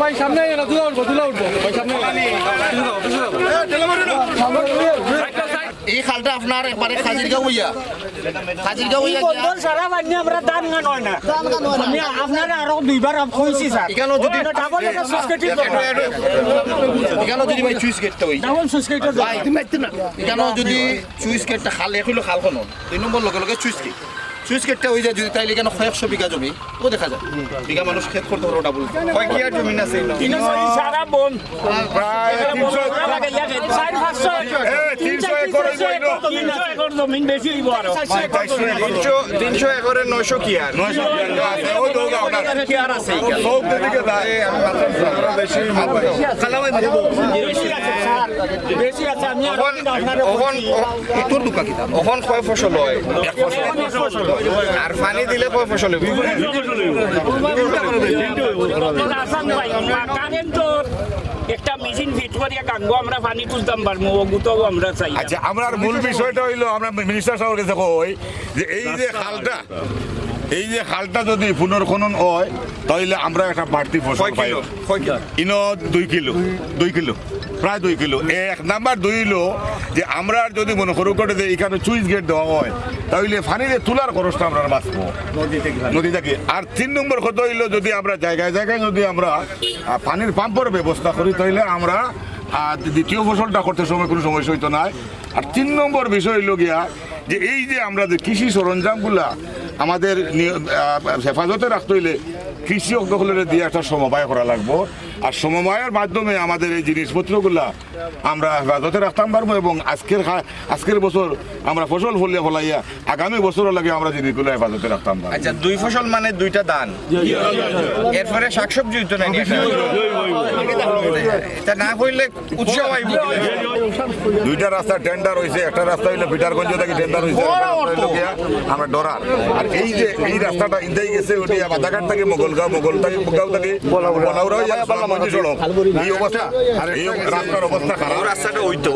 ভাই সামনে আয় না দুলা উঠবো ভাই সামনে এই খালটা আপনার একবারে খাজিরগাঁও হইয়া বন্ধন সারা বান্নি আমরা দান গান হয় না আমি আপনারা আরো দুইবার কইছি স্যার এখানে যদি ডাবল এটা সুস্কেটি এখানে যদি ভাই চুইস গেটটা হই ডাবল সুস্কেটি ভাই এখানে যদি চুইস গেটটা খাল হইলো খালখন 2 নম্বর লগে লগে চুইস গেটটা হই যায় যদি তাইলে এখানে 100 বিঘা জমি ও দেখা যায় বিঘা মানুষ ক্ষেত করতে পারো ডাবল কয় কি আর জমি আছে সারা বন প্রায় 300 একরের জন্য 300 একর জমিন বেশি হইব আরো 300 একরের 900 কি আর 900 আছে ওই দৌড়া আপনার কি আর আছে সব দিকে যায় আমি মাত্র বেশি খালাওয়াই বেশি আছে আমি আর আপনারা তোর দোকান কি ওখান কয় ফসল হয় এক ফসল আর পানি দিলে কয় ফসল হবে আসান ভাই কারেন্ট একটা মেশিন ফিট করিয়া গাঙ্গো আমরা পানি তুলতাম পারবো ওগুতাও আমরা চাই আচ্ছা আমার মূল বিষয়টা হইলো আমরা মিনিস্টার সাহেবের কাছে কই যে এই যে খালটা যদি পুনর্খনন হয় তাহলে আমরা একটা বাড়তি ফসল পাই ইনো 2 কিলো প্রায় 2 কিলো এক নাম্বার 2 হইলো যে আমরা যদি মনে করু করে যে এখানে চুইস গেট দেওয়া হয় তাহলে পানিতে তোলার খরচটা আমরা বাঁচবো নদী থেকে আর 3 নম্বর কথা হইলো যদি আমরা জায়গায় যদি আমরা পানির পাম্পের ব্যবস্থা করি তাহলে আমরা দ্বিতীয় ফসলটা করতে সময় কোনো সমস্যা হইতো না আর 3 নম্বর বিষয় হইল গিয়া যে এই যে আমরা যে কৃষি সরঞ্জামগুলা আমাদের হেফাজতে রাখতে হইলে কৃষি দখলের দিয়ে একটা সমবায় করা লাগবো আর সমবায়ের মাধ্যমে আমাদের এই জিনিসপত্রগুলা আমরা হেফাজতে রাখতাম পারবো এবং আজকের বছর আমরা ফসল ফলাইয়া আগামী বছরের লাগে আমরা জিনিসগুলো হেফাজতে রাখতাম পারবো। আচ্ছা 2 ফসল মানে 2টা দান এরপরে শাকসবজি হইতো নাকি এটা না হইলে উৎসব আইব 2টা রাস্তা টেন্ডার হয়েছে একটা রাস্তা হইলো পিটারগঞ্জ থেকে টেন্ডার হয়েছে আমরা ডরার আর এই রাস্তাটা ইন্দাই গেছে ওটি বাদাঘাট থেকে মোগলগাঁও থেকে বলাউরা এই অবস্থা এই রাস্তার অবস্থা খারাপ রাস্তাটা হইতো